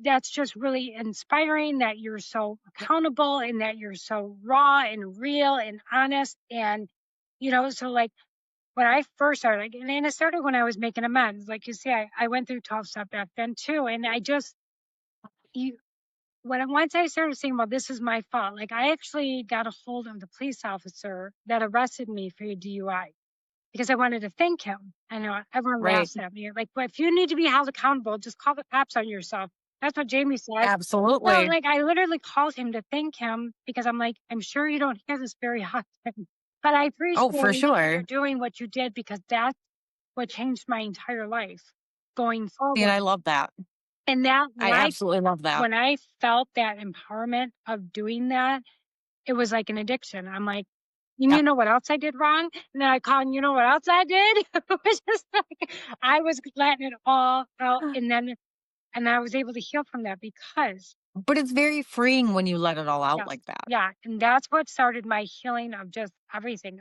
that's just really inspiring that you're so Yep. accountable and that you're so raw and real and honest." And, so like when I first started, like, and it started when I was making amends. Like you say, I went through 12 step back then too. And I just, you, once I started saying, well, this is my fault, like I actually got a hold of the police officer that arrested me for a DUI because I wanted to thank him. I know everyone Right. laughs at me. Like, but if you need to be held accountable, just call the cops on yourself. That's what Jamie said. No, Absolutely. like I literally called him to thank him because I'm like, I'm sure you don't hear this very often, but I Oh, for appreciate you sure. doing what you did because that's what changed my entire life going And I forward. love that. And that I absolutely love that. when I felt that empowerment of doing that, it was like an addiction. I'm like, and you Yep. know what else I did wrong? And then I call, and you know what else I did? It was just like I was letting it all out, and I was able to heal from that because But it's very freeing when you let it all out yes, like that. yeah, and that's what started my healing of just everything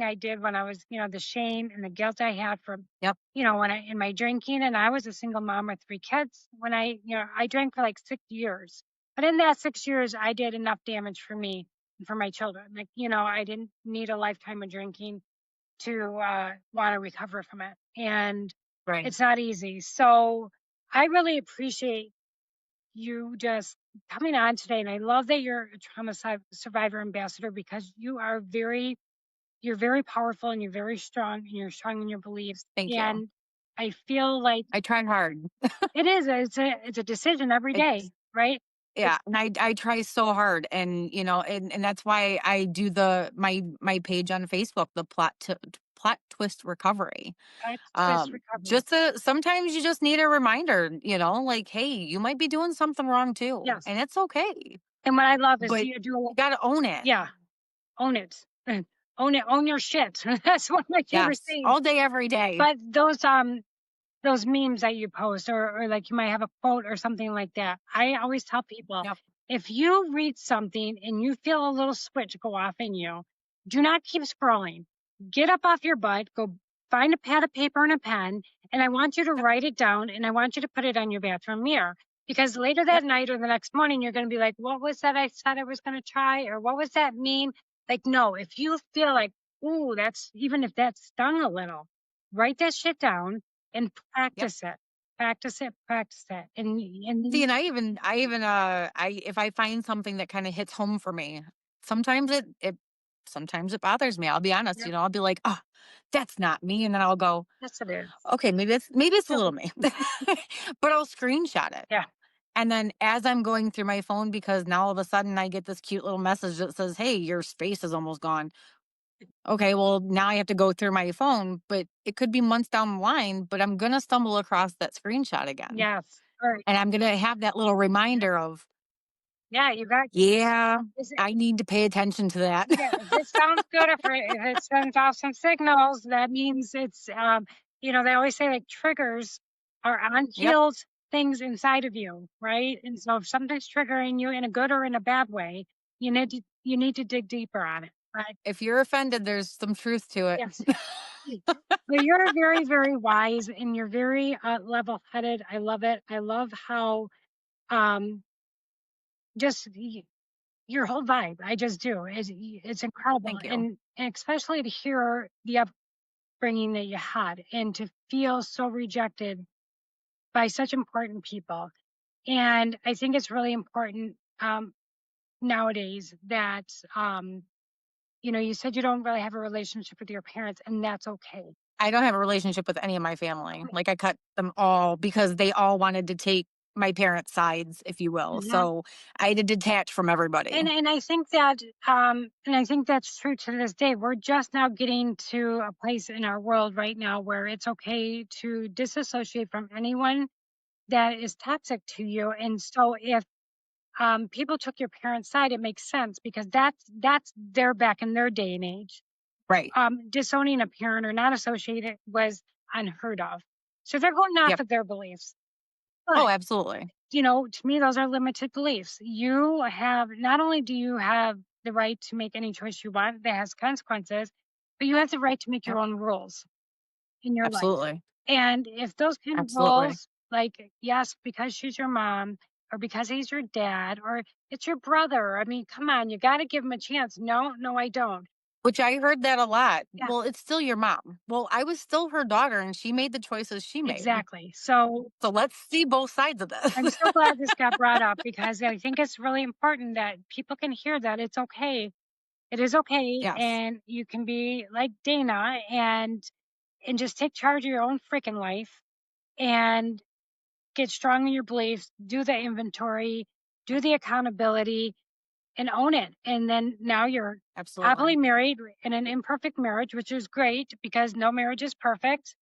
I did when I was, the shame and the guilt I had from, Yep. when I in my drinking, and I was a single mom with 3 kids when I drank for like 6 years, but in that 6 years, I did enough damage for me and for my children. Like, I didn't need a lifetime of drinking to want to recover from it, and Right. it's not easy. So I really appreciate you just coming on today. And I love that you're a survivor ambassador because you're very powerful and you're very strong and you're strong in your beliefs. Thank you. And I feel like I tried hard. it's a decision every day, It's right? It's yeah, and I try so hard, and and that's why I do my page on Facebook, the plot twist recovery. that's twist recovery. Just to sometimes you just need a reminder, like, hey, you might be doing something wrong too, Yes. and it's okay, And what I love is but you do, you got to own it. yeah, own it. Own it, own your shit. That's one of my favorite Yes, things. all day, every day. But those memes that you post or like you might have a quote or something like that. I always tell people, Yep. if you read something and you feel a little switch go off in you, Do not keep scrolling. Get up off your butt, go find a pad of paper and a pen, and I want you to Yep. write it down and I want you to put it on your bathroom mirror. Because later that Yep. night or the next morning, you're going to be like, what was that I said I was going to try? Or what was that mean? Like, no, if you feel like, ooh, that's even if that stung a little, write that shit down and Yep. practice it. Practice it, practice it. See, And and I if I find something that kind of hits home for me, sometimes sometimes it bothers me. I'll be honest, yep, I'll be like, oh, that's not me. And then I'll go, yes, it is. okay, maybe it's a Yep. little me. But I'll screenshot it. Yeah. And then as I'm going through my phone, because now all of a sudden I get this cute little message that says, hey, your space is almost gone. Okay, well, now I have to go through my phone, but it could be months down the line, but I'm going to stumble across that screenshot again. Yes. All right. And I'm going to have that little reminder of, Yeah, you got. yeah, Is I need to pay attention to that. Yeah, if it sounds good, if it sends off some signals, that means it's, they always say like triggers are Yep. unhealed things inside of you, right? And so if something's triggering you in a good or in a bad way, you need to dig deeper on it, right? If you're offended, there's some truth to it. Yes. But you're very, very wise and you're very level-headed. I love it. I love how um, just your whole vibe. I just do. It's incredible, Thank you. and especially to hear the upbringing that you had, and to feel so rejected by such important people. And I think it's really important nowadays that you said you don't really have a relationship with your parents, and that's okay. I don't have a relationship with any of my family. Like, I cut them all because they all wanted to take my parents' sides, if you will. Mhm. So I had to detach from everybody. And I think that and I think that's true to this day. We're just now getting to a place in our world right now where it's okay to disassociate from anyone that is toxic to you. And so if people took your parents' side, it makes sense because that's their back in their day and age. Right. Disowning a parent or not associated was unheard of. So they're going off Yep. of their beliefs. Oh, But absolutely. to me, those are limited beliefs. You have not only do you have the right to make any choice you want that has consequences, but you have the right to make your Yep. own rules in your life. Absolutely. And if those kind of Absolutely. rules, like, yes, because she's your mom, or because he's your dad, or it's your brother, I mean, come on, you got to give him a chance. No, no, I don't. Which I heard that a lot. Yeah, Well, it's still your mom. Well, I was still her daughter and she made the choices she made. exactly. So So let's see both sides of I'm this. so glad this got brought up because I think it's really important that people can hear that it's okay. It is okay, Yes. and you can be like Dana and just take charge of your own freaking life and get strong in your beliefs, do the inventory, do the accountability, and own it. And then now you're happily Absolutely. married in an imperfect marriage, which is great because no marriage is perfect.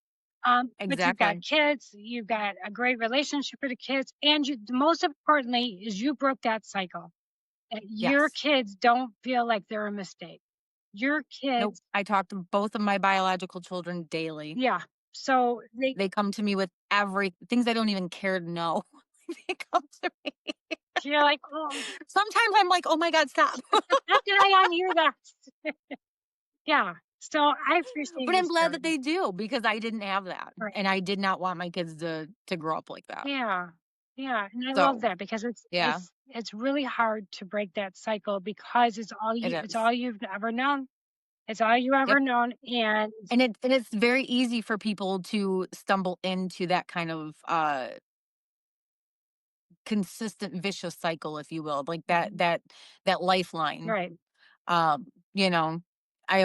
But you've got Exactly. kids, you've got a great relationship with the kids, and most importantly is you broke that cycle. That your Yes. kids don't feel like they're a mistake. Your Nope. kids, I talk to both of my biological children daily. yeah. So They come to me with things I don't even care to know. They come to me. you're like, oh, Sometimes I'm like, oh my God, stop. how did I unhear that? Yeah. So I appreciate But you I'm glad that sharing. they do because I didn't have that. Right. And I did not want my kids to grow up like that. Yeah. Yeah. And I love So that because yeah, it's really hard to break that cycle because it it's is. all you've ever known. It's all you ever Yep. known. And And it's very easy for people to stumble into that kind of consistent vicious cycle, if you will, like that lifeline. right. Um, you know, I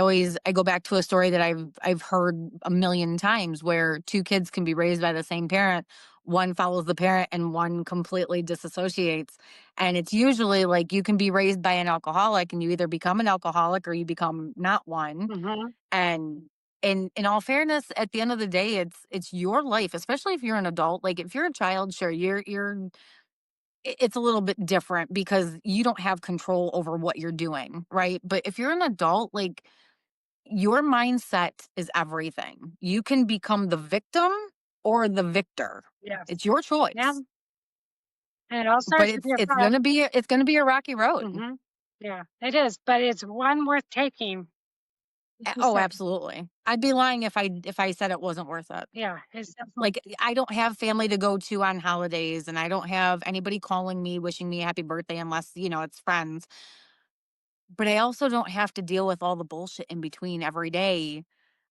go back to a story that I've heard a million times where two kids can be raised by the same parent. One follows the parent and one completely disassociates. And it's usually like you can be raised by an alcoholic and you either become an alcoholic or you become not one. Hmm. And in all fairness, at the end of the day, it's your life, especially if you're an adult. Like if you're a child, sure, it's a little bit different because you don't have control over what you're doing, right? But if you're an adult, like your mindset is everything. You can become the victim or the victor. Yes. It's your Yeah. choice. And it all But starts with your thoughts. it's gonna be a rocky road. Hmm. Yeah, it is. But it's one worth taking. Like you Oh, said, absolutely. I'd be lying if I said it wasn't worth it. yeah, it's definitely, Like, I don't have family to go to on holidays, and I don't have anybody calling me, wishing me happy birthday unless, it's friends. But I also don't have to deal with all the bullshit in between every day.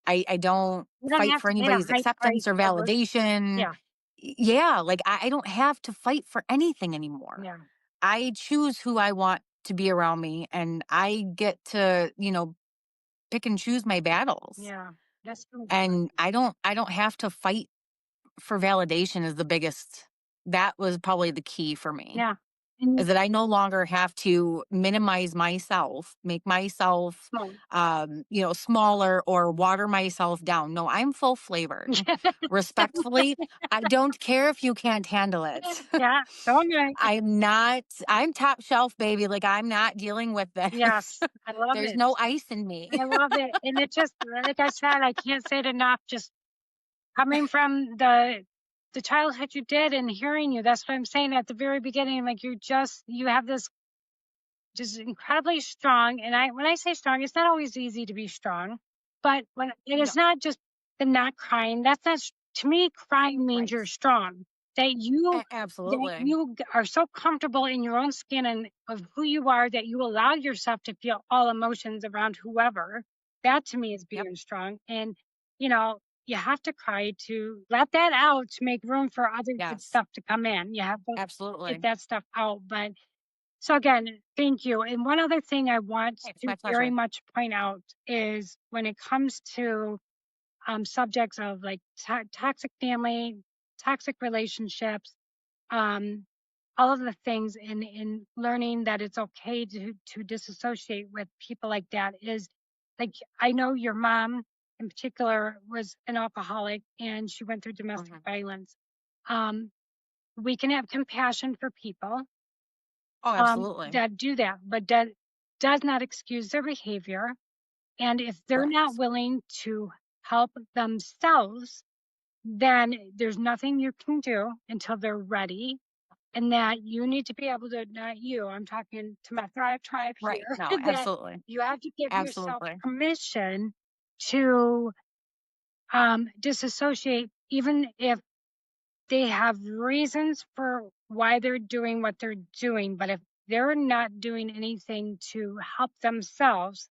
I don't you don't fight have for to pay a anybody's high price acceptance or over, validation. yeah, Yeah, like, I don't have to fight for anything anymore. yeah, I choose who I want to be around me, and I get to, pick and choose my battles. yeah. That's so And important. I don't have to fight for validation is the biggest. That was probably the key for me, Yeah. And is that I no longer have to minimize myself, make myself, small. smaller or water myself down. No, I'm full flavored. Respectfully, I don't care if you can't handle it. Yeah, so am I. I'm top shelf, baby. Like, I'm not dealing with this. Yes, I love There's it. no ice in me. I love it. And it just, like I said, I can't say it enough. Just coming from the childhood you did and hearing you, that's what I'm saying at the very beginning. Like you have this just incredibly strong. And when I say strong, it's not always easy to be strong, but when it No, is not just the not crying, that's not, to me, crying means right. you're strong. That you, that Absolutely. you are so comfortable in your own skin and of who you are that you allow yourself to feel all emotions around whoever. That to me is Yep. being strong. And, you have to cry to let that out to make room for other good Yes. stuff to come in. You have to get Absolutely. that stuff out. But so again, thank you. And one other thing I want It's to my very pleasure. much point out is when it comes to subjects of like toxic family, toxic relationships, um, all of the things in learning that it's okay to disassociate with people like that is like I know your mom in particular was an alcoholic and she went through domestic Mhm. violence. Um, we can have compassion for people Oh, absolutely. that do that, but that does not excuse their behavior. And if they're not Correct. willing to help themselves, then there's nothing you can do until they're ready. And that you need to be able to, not you, I'm talking to my Thrive tribe Right. here, No, that absolutely. you have to give yourself Absolutely. permission to disassociate, even if they have reasons for why they're doing what they're doing. But if they're not doing anything to help themselves,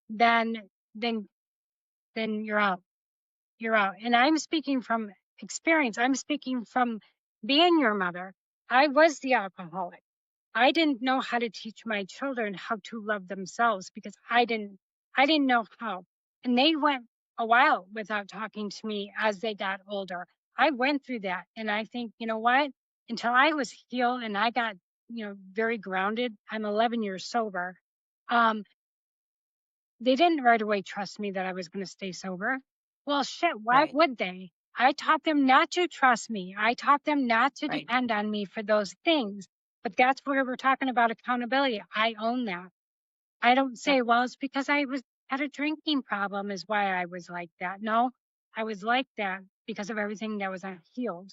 then then then you're out. You're out. And I'm speaking from experience. I'm speaking from being your mother. I was the alcoholic. I didn't know how to teach my children how to love themselves because I didn't know how. And they went a while without talking to me as they got older. I went through that and I think, you know what? Until I was healed and I got, very grounded. I'm 11 years sober. Um, they didn't right away trust me that I was going to stay sober. Well, shit, why Right. would they? I taught them not to trust me. I taught them not to Right. depend on me for those things. But that's where we're talking about accountability. I own that. I don't Yep. say, well, it's because I was had a drinking problem is why I was like that. No, I was like that because of everything that was unhealed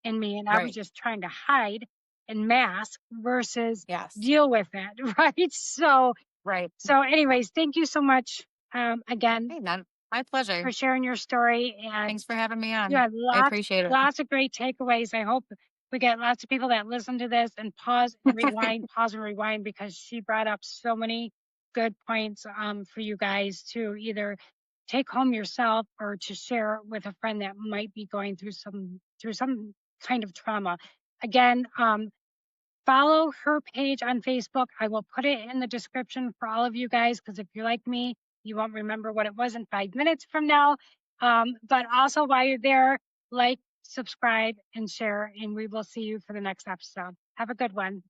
in me. And I was Right. just trying to hide and mask versus Yes. deal with it. Right. Right. So anyways, thank you so much, again, Hey, not my pleasure. for sharing your story, and Thanks for having me you on. had I appreciate lots of great takeaways. I hope we get lots of people that listen to this and it. pause and rewind, because she brought up so many good points, for you guys to either take home yourself or to share with a friend that might be going through some kind of trauma. Again, follow her page on Facebook. I will put it in the description for all of you guys, because if you're like me, you won't remember what it was in 5 minutes from now. But also while you're there, like, subscribe, and share, and we will see you for the next episode. Have a good one.